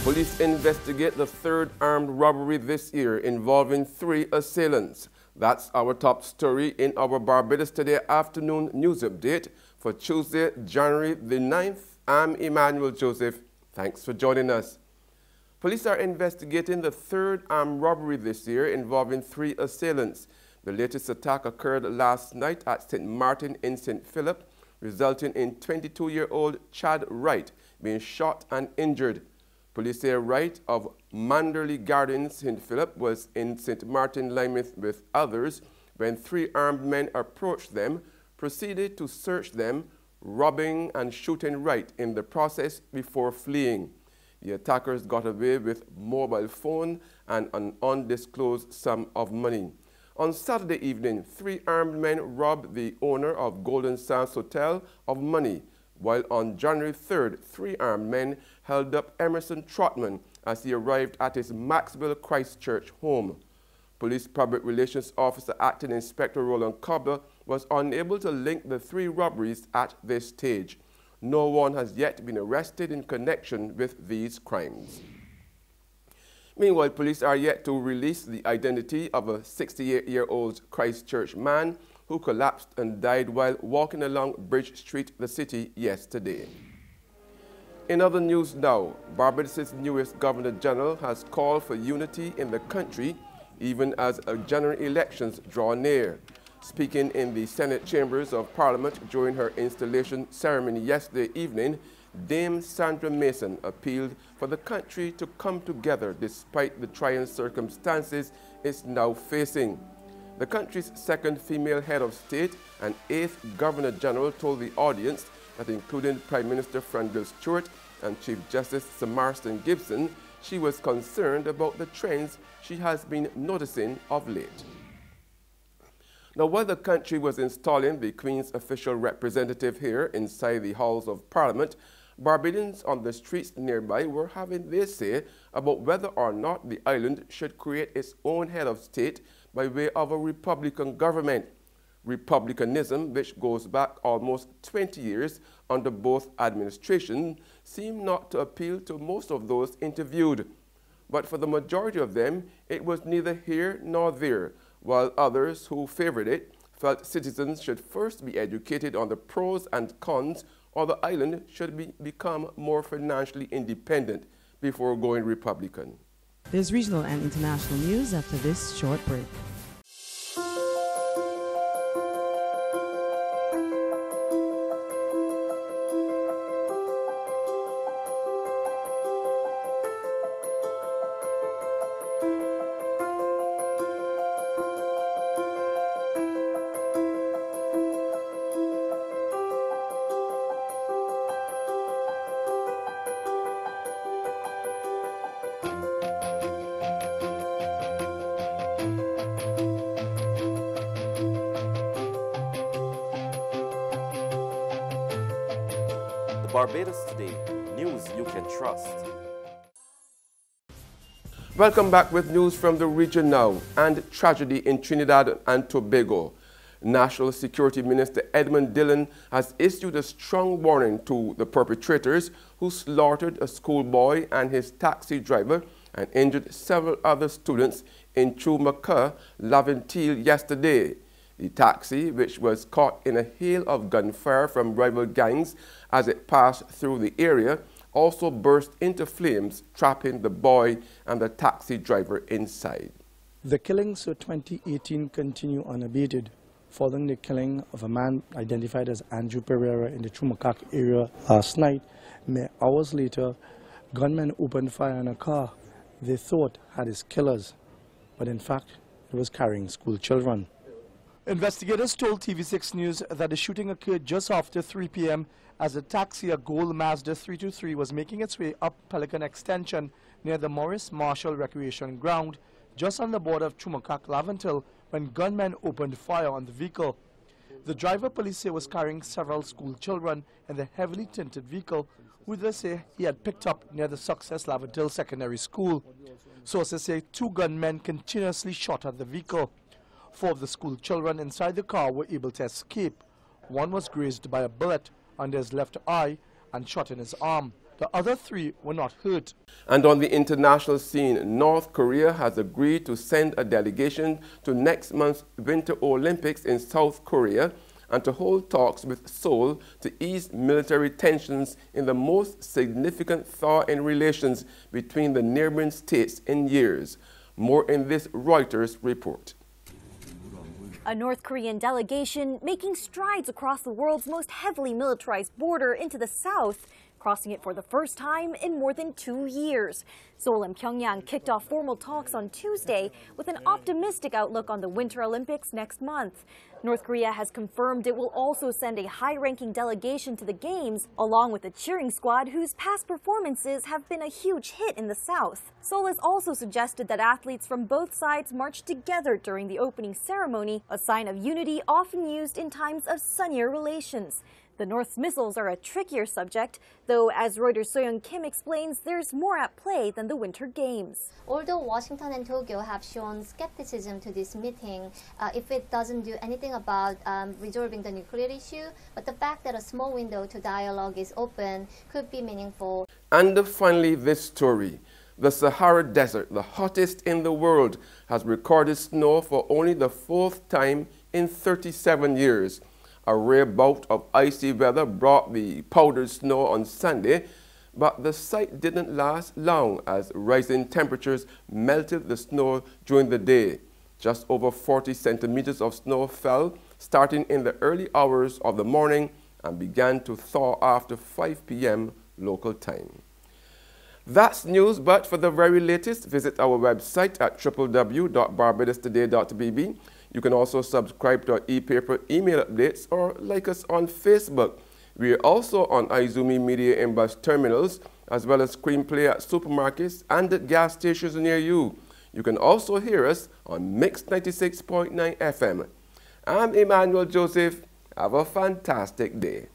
Police investigate the third armed robbery this year involving 3 assailants. That's our top story in our Barbados Today afternoon news update for Tuesday, January the 9th. I'm Emmanuel Joseph. Thanks for joining us. Police are investigating the third armed robbery this year involving 3 assailants. The latest attack occurred last night at St. Martin in St. Philip, resulting in 22-year-old Chad Wright being shot and injured. Police say Wright of Manderley Gardens, St. Philip, was in St. Martin, Lymouth with others when 3 armed men approached them, proceeded to search them, robbing and shooting Wright in the process before fleeing. The attackers got away with mobile phone and an undisclosed sum of money. On Saturday evening, 3 armed men robbed the owner of Golden Sands Hotel of money, while on January 3rd, 3 armed men held up Emerson Trotman as he arrived at his Maxwell Christchurch home. Police Public Relations Officer Acting Inspector Roland Cobbler was unable to link the 3 robberies at this stage. No one has yet been arrested in connection with these crimes. Meanwhile, police are yet to release the identity of a 68-year-old Christchurch man who collapsed and died while walking along Bridge Street, the city, yesterday. In other news now, Barbados' newest Governor General has called for unity in the country even as general elections draw near. Speaking in the Senate chambers of Parliament during her installation ceremony yesterday evening, Dame Sandra Mason appealed for the country to come together despite the trying circumstances it's now facing. The country's 2nd female head of state and 8th Governor General told the audience that including Prime Minister Franville Stewart and Chief Justice Sir Marston Gibson, she was concerned about the trends she has been noticing of late. Now, while the country was installing the Queen's official representative here inside the halls of Parliament, Barbadians on the streets nearby were having their say about whether or not the island should create its own head of state by way of a Republican government. Republicanism, which goes back almost 20 years under both administrations, seemed not to appeal to most of those interviewed. But for the majority of them, it was neither here nor there, while others who favored it felt citizens should first be educated on the pros and cons, or the island should become more financially independent before going Republican. There's regional and international news after this short break. Barbados Today, news you can trust. Welcome back with news from the region now, and tragedy in Trinidad and Tobago. National Security Minister Edmund Dillon has issued a strong warning to the perpetrators who slaughtered a schoolboy and his taxi driver and injured several other students in Chumaka, Laventille yesterday. The taxi, which was caught in a hail of gunfire from rival gangs as it passed through the area, also burst into flames, trapping the boy and the taxi driver inside. The killings of 2018 continue unabated, following the killing of a man identified as Andrew Pereira in the Chumacak area last night. Mere hours later, gunmen opened fire on a car they thought had its killers, but in fact it was carrying school children. Investigators told TV6 News that the shooting occurred just after 3 p.m. as a taxi, a gold Mazda 323, was making its way up Pelican Extension near the Maurice Marshall Recreation Ground, just on the border of Chumacak, Laventille, when gunmen opened fire on the vehicle. The driver, police say, was carrying several school children in the heavily tinted vehicle, who they say he had picked up near the Success Laventille Secondary School. Sources say 2 gunmen continuously shot at the vehicle. 4 of the school children inside the car were able to escape. One was grazed by a bullet under his left eye and shot in his arm. The other 3 were not hurt. And on the international scene, North Korea has agreed to send a delegation to next month's Winter Olympics in South Korea and to hold talks with Seoul to ease military tensions in the most significant thaw in relations between the neighboring states in years. More in this Reuters report. A North Korean delegation making strides across the world's most heavily militarized border into the south, crossing it for the first time in more than 2 years. Seoul and Pyongyang kicked off formal talks on Tuesday with an optimistic outlook on the Winter Olympics next month. North Korea has confirmed it will also send a high-ranking delegation to the Games, along with a cheering squad whose past performances have been a huge hit in the south. Seoul has also suggested that athletes from both sides march together during the opening ceremony, a sign of unity often used in times of sunnier relations. The North's missiles are a trickier subject, though as Reuters' Soyeon Kim explains, there's more at play than the Winter Games. Although Washington and Tokyo have shown skepticism to this meeting, if it doesn't do anything about resolving the nuclear issue, but the fact that a small window to dialogue is open could be meaningful. And finally, this story. The Sahara Desert, the hottest in the world, has recorded snow for only the 4th time in 37 years. A rare bout of icy weather brought the powdered snow on Sunday, but the sight didn't last long as rising temperatures melted the snow during the day. Just over 40 centimeters of snow fell starting in the early hours of the morning and began to thaw after 5 p.m. local time. That's news, but for the very latest, visit our website at www.barbadostoday.bb. You can also subscribe to our e-paper email updates or like us on Facebook. We are also on Izumi Media in bus terminals, as well as Screenplay at supermarkets and at gas stations near you. You can also hear us on Mix 96.9 FM. I'm Emmanuel Joseph. Have a fantastic day.